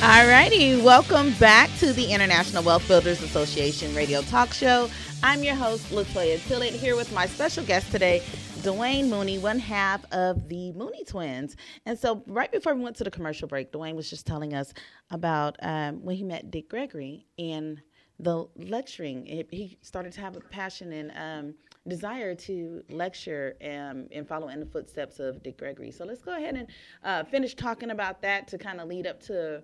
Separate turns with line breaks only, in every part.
All righty. Welcome back to the International Wealth Builders Association radio talk show. I'm your host, LaToyaTillett, here with my special guest today, Dwayne Mooney, one half of the Mooney twins. And so right before we went to the commercial break, Dwayne was just telling us about when he met Dick Gregory and the lecturing. He started to have a passion and desire to lecture and follow in the footsteps of Dick Gregory. So let's go ahead and finish talking about that to kind of lead up to,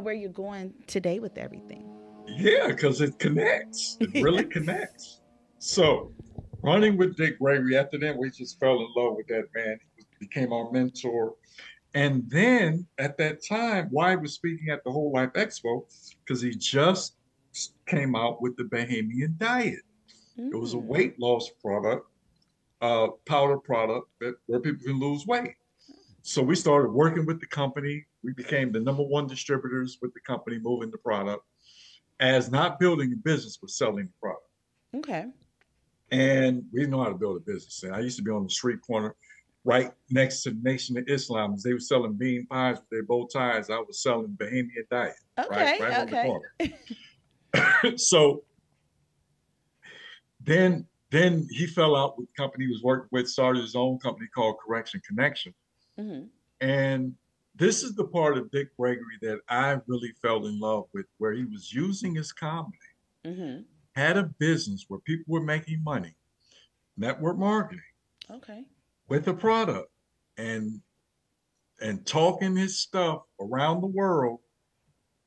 where you're going today with everything.
Yeah, because it connects. It really connects. So running with Dick Gregory, after that, we just fell in love with that man. He became our mentor. And then at that time, why was speaking at the Whole Life Expo? Because he just came out with the Bahamian diet. It was a weight loss product, powder product where people can lose weight. So we started working with the company. We became the #1 distributors with the company, moving the product as not building a business, but selling the product.
Okay.
And we know how to build a business. And I used to be on the street corner right next to the Nation of Islam. They were selling bean pies with their bow ties. I was selling Bahamian diet.
Okay.
Right on the corner. So then he fell out with the company he was working with, started his own company called Correction Connection. Mm-hmm. And this is the part of Dick Gregory that I really fell in love with, where he was using his comedy, had a business where people were making money, network marketing, with a product, and talking his stuff around the world,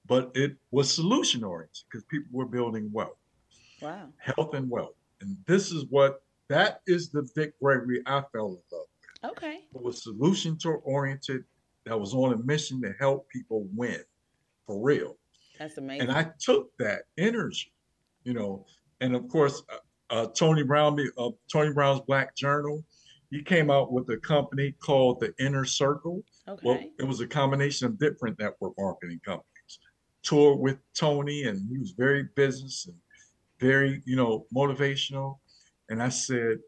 but it was solution oriented because people were building wealth, health and wealth. And that is the Dick Gregory I fell in love with.
Okay.
It was solution oriented, that was on a mission to help people win for real.
That's amazing.
And I took that energy, and of course, Tony Brown's Black Journal, he came out with a company called the Inner Circle.
Okay.
Well, it was a combination of different network marketing companies. Toured with Tony, and he was very business and very, motivational. And I said,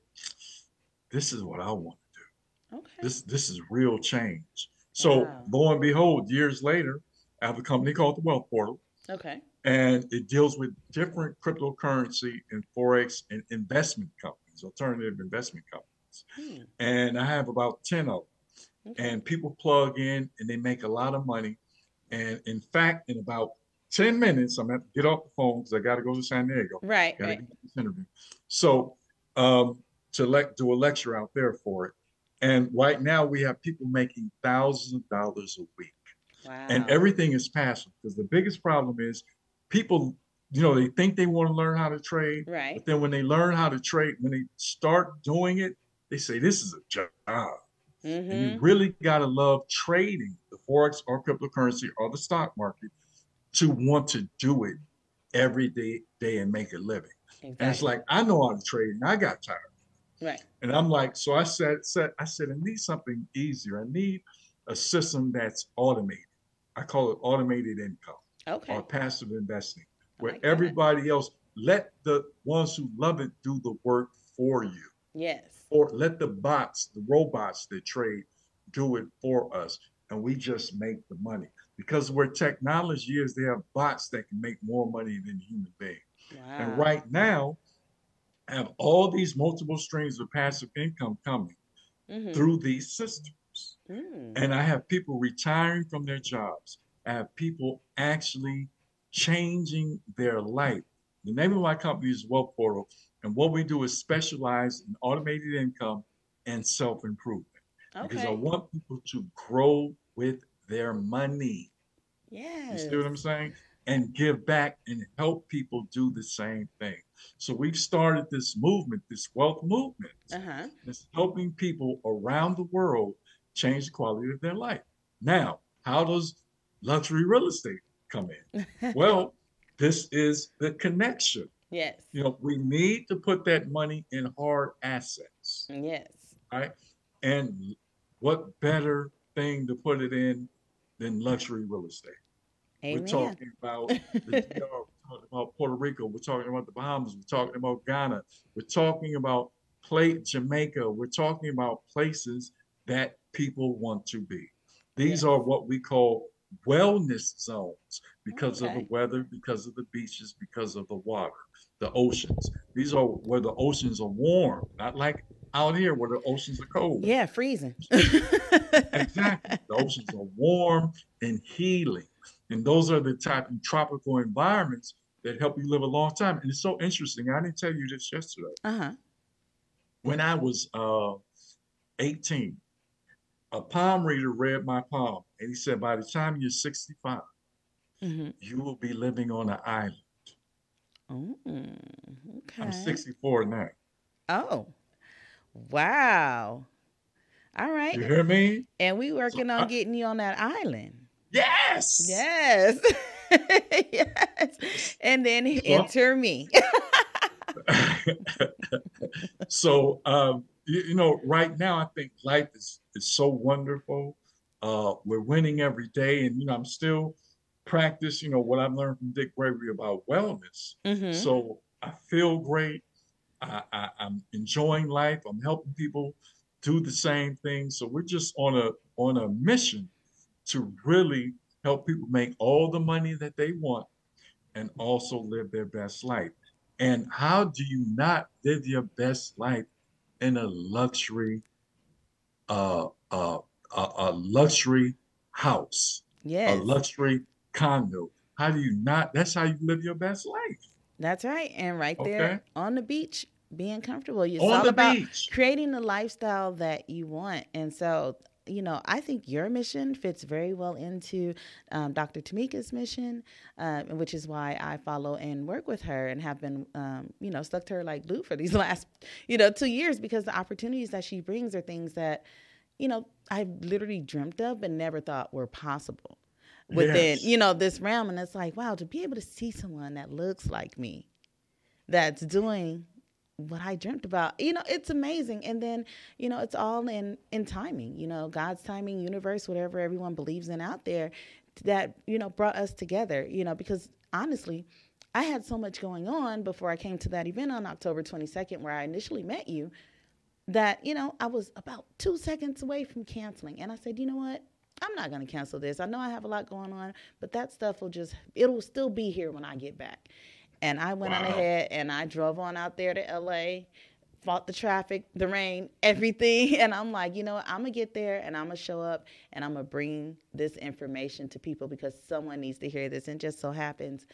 this is what I want to do.
Okay.
This is real change. So lo and behold, years later, I have a company called the Wealth Portal. Okay. And it deals with different cryptocurrency and Forex and investment companies, alternative investment companies. And I have about 10 of them. Okay. And people plug in and they make a lot of money. And in fact, in about 10 minutes, I'm going to have to get off the phone because I got to go to San Diego.
Right.
Got to get this interview. So to do a lecture out there for it. And right now we have people making thousands of dollars a week. Wow. And everything is passive, because the biggest problem is people, they think they want to learn how to trade. Right. But then when they learn how to trade, when they start doing it, they say, this is a job. Mm-hmm. And you really got to love trading the Forex or cryptocurrency or the stock market to want to do it every day and make a living. Exactly. And it's like, I know how to trade and I got tired. Right. And I'm like, so I said, I need something easier. I need a system that's automated. I call it automated income or passive investing, where everybody else, let the ones who love it do the work for you. Yes. Or let the robots that trade do it for us. And we just make the money. Because where technology is, they have bots that can make more money than human beings. Wow. And right now, I have all these multiple streams of passive income coming through these systems. And I have people retiring from their jobs. I have people actually changing their life. The name of my company is Wealth Portal. And what we do is specialize in automated income and self-improvement. Okay. Because I want people to grow with their money. Yes. You see what I'm saying? And give back and help people do the same thing. So we've started this movement, this wealth movement, that's helping people around the world change the quality of their life. Now, how does luxury real estate come in? Well, this is the connection. Yes. We need to put that money in hard assets. Yes. Right? And what better thing to put it in than luxury real estate? Amen. We're talking about the DR, we're talking about Puerto Rico, we're talking about the Bahamas, we're talking about Ghana, we're talking about Jamaica, we're talking about places that people want to be. These are what we call wellness zones because of the
Okay.
weather, because of the beaches, because of the water, the oceans. These are where the oceans are warm, not like out here where the oceans are cold.
Yeah, freezing.
Exactly. The oceans are warm and healing. And those are the type of tropical environments that help you live a long time. And it's so interesting. I didn't tell you this yesterday.
Uh-huh.
When I was 18, a palm reader read my palm, and he said, by the time you're 65,
Mm-hmm.
you will be living on an island.
Oh,
I'm
okay.
64 now.
Oh, wow. All
You
right.
hear me?
And we
So,
working on getting you on that island.
yes.
Yes. Yes. And then
So,
enter me.
so right now, I think life is so wonderful. We're winning every day. And, I'm still practice, what I've learned from Dick Gregory about wellness.
Mm-hmm.
So I feel great. I'm enjoying life. I'm helping people do the same thing. So we're just on a mission to really help people make all the money that they want and also live their best life. And how do you not live your best life in a luxury, uh, uh, a luxury house, a
Yes.
luxury condo? How do you not? That's how you live your best life.
That's right. And right
Okay,
there on the beach, being comfortable. It's
on
all
the
about
beach.
creating the lifestyle that you want. And so, I think your mission fits very well into Dr. Tamika's mission, which is why I follow and work with her and have been, stuck to her like glue for these last, 2 years, because the opportunities that she brings are things that, I literally dreamt of but never thought were possible within,
Yes.
this realm. And it's like, wow, to be able to see someone that looks like me, that's doing what I dreamt about, it's amazing. And then, it's all in timing, God's timing, universe, whatever everyone believes in out there, that, brought us together, because honestly, I had so much going on before I came to that event on October 22nd, where I initially met you, that, I was about 2 seconds away from canceling. And I said, you know what? I'm not going to cancel this. I know I have a lot going on, but that stuff it'll still be here when I get back. And I went on
Wow.
ahead and I drove on out there to LA, fought the traffic, the rain, everything. And I'm like, I'm going to get there and I'm going to show up and I'm going to bring this information to people because someone needs to hear this. And just so happens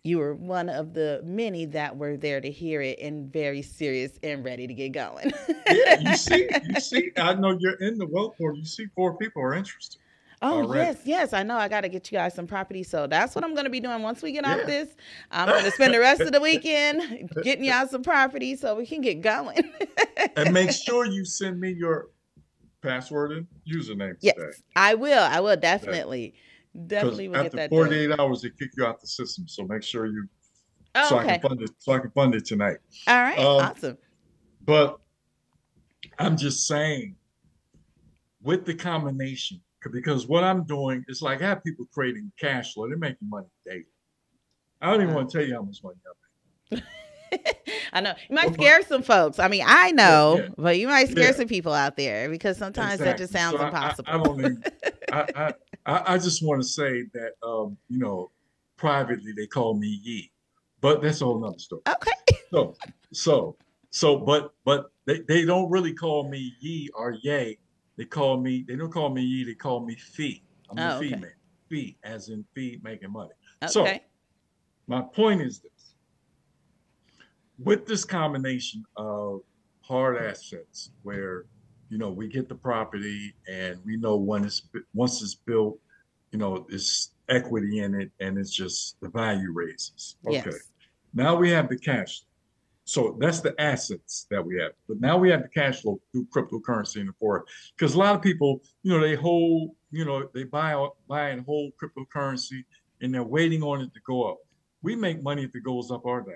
you were one of the many that were there to hear it and very serious and ready to get going.
Yeah, you see, I know you're in the wealth board. You see 4 people are interested
Oh,
already.
yes. I know. I got to get you guys some property. So that's what I'm going to be doing once we get off
Yeah.
this. I'm going to spend the rest of the weekend getting y'all some property so we can get going.
And make sure you send me your password and username
Yes,
today.
I will definitely. Definitely will get
After
that
48
done.
hours, they kick you out the system. So make sure you,
Oh,
so
okay.
I can fund it tonight.
All right. Awesome.
But I'm just saying, with the combination, because what I'm doing is like I have people creating cash flow. They're making money daily. I don't even want to tell you how much money I make.
I know. You might scare some folks. I mean, I know, but you might scare
Yeah.
some people out there because sometimes that just sounds
So
impossible.
I don't even, I just want to say that, privately they call me Yee, but that's a whole nother story.
Okay.
But they don't really call me Yee or Yay. They don't call me Yee, they call me Fee. I'm the fee man. Fee, as in fee, making money.
Okay.
So my point is this. With this combination of hard assets where, we get the property and we know once it's built, there's equity in it and it's just the value raises. Okay.
Yes.
Now we have the cash. So that's the assets that we have. But now we have the cash flow through cryptocurrency and the forex. Because a lot of people, they hold, they buy and hold cryptocurrency and they're waiting on it to go up. We make money if it goes up our day.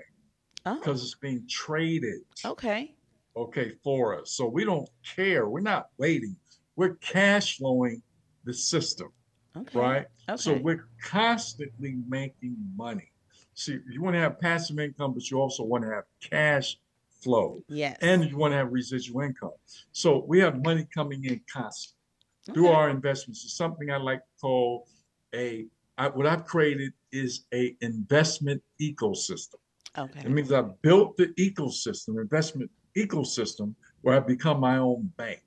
Because it's being traded.
Okay.
Okay, for us. So we don't care. We're not waiting. We're cash flowing the system.
Okay.
Right?
Okay.
So we're constantly making money. See, you want to have passive income, but you also want to have cash flow.
Yes.
And you want to have residual income. So we have money coming in constantly through our investments. It's something I like to call what I've created is a investment ecosystem.
Okay.
It means I've built the investment ecosystem, where I become my own bank.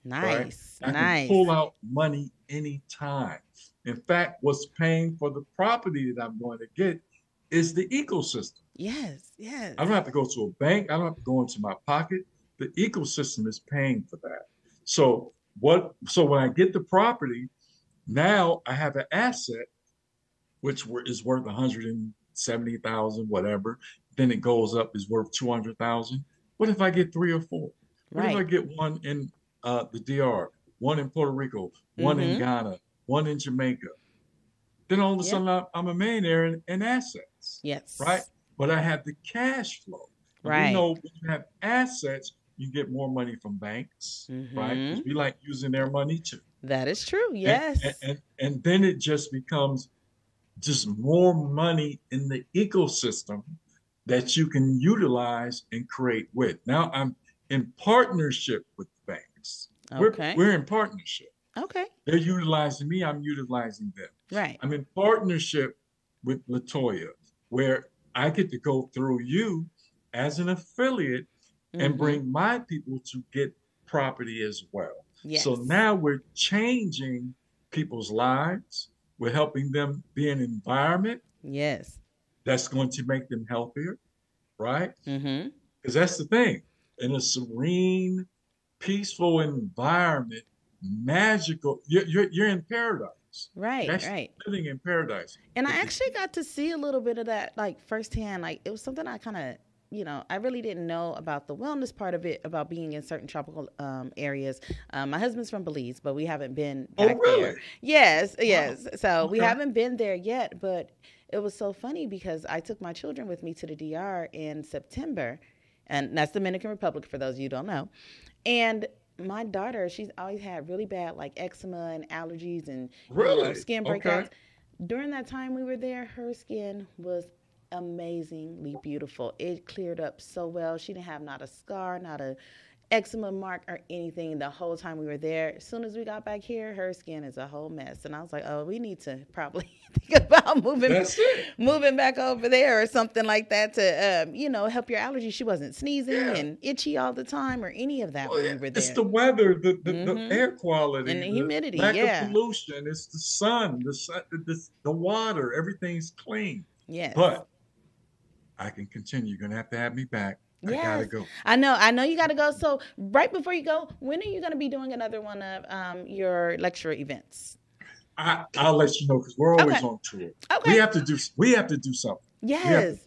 Nice.
Right? I can pull out money anytime. In fact, what's paying for the property that I'm going to get is the ecosystem.
Yes, yes.
I don't have to go to a bank. I don't have to go into my pocket. The ecosystem is paying for that. So when I get the property, now I have an asset which is worth 170,000, whatever. Then it goes up, is worth 200,000. What if I get 3 or 4? What if I get one in the DR, one in Puerto Rico, one in Ghana, one in Jamaica? Then all of a sudden I'm a millionaire in assets.
Yes.
Right? But I have the cash flow.
Right.
We know when you have assets, you get more money from banks, right? Because we like using their money too.
That is true. Yes.
And then it just becomes just more money in the ecosystem that you can utilize and create with. Now I'm in partnership with banks.
Okay.
We're in partnership.
Okay.
They're utilizing me, I'm utilizing them.
Right.
I'm in partnership with LaToya, where I get to go through you as an affiliate and bring my people to get property as well.
Yes.
So now we're changing people's lives. We're helping them be in an environment that's going to make them healthier, right? Because that's the thing. In a serene, peaceful environment, magical, you're in paradise.
Right,
that's
right.
Living in paradise.
And I actually got to see a little bit of that, like, firsthand. Like, it was something I kind of, I really didn't know about the wellness part of it, about being in certain tropical areas. My husband's from Belize, but we haven't been back there. Yes. So we haven't been there yet, but it was so funny because I took my children with me to the DR in September, and that's Dominican Republic for those of you who don't know. And my daughter, she's always had really bad like eczema and allergies and skin breakouts. During that time we were there, her skin was amazingly beautiful. It cleared up so well. She didn't have not a scar, not a eczema mark or anything the whole time we were there. As soon as we got back here, her skin is a whole mess. And I was like, oh, we need to probably think about moving back over there or something like that to, help your allergies. She wasn't sneezing and itchy all the time or any of that when we were there.
It's the weather, the air quality,
and the humidity,
lack of pollution. It's the sun, the water. Everything's clean.
Yes.
But I can continue. You're going to have me back.
Yes.
I gotta go.
I know you gotta go. So right before you go, when are you gonna be doing another one of your lecture events?
I'll let you know because we're always on tour.
Okay.
We have to do something.
Yes,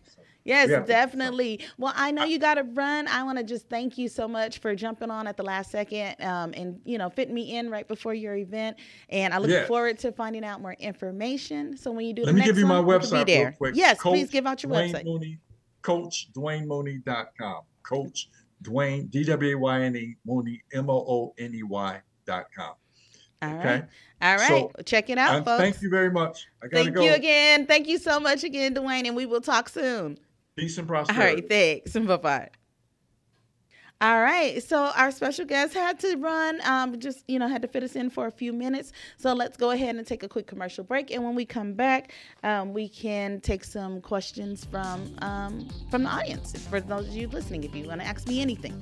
definitely. Well, I know you got to run. I want to just thank you so much for jumping on at the last second and, fitting me in right before your event. And I look forward to finding out more information. So when you do the next one,
let me give you my website real quick.
Yes, please give out your website.
CoachDwayneMooney.com. Coach Dwayne, DWAYNE, Mooney, MOONEY.com.
All right. All right. So, check it out, folks.
Thank you very much. I got to go.
Thank you again. Thank you so much again, Dwayne, and we will talk soon.
Peace and prosperity.
All right. Thanks. Bye-bye. All right. So our special guest had to run, had to fit us in for a few minutes. So let's go ahead and take a quick commercial break. And when we come back, we can take some questions from the audience. For those of you listening, if you want to ask me anything.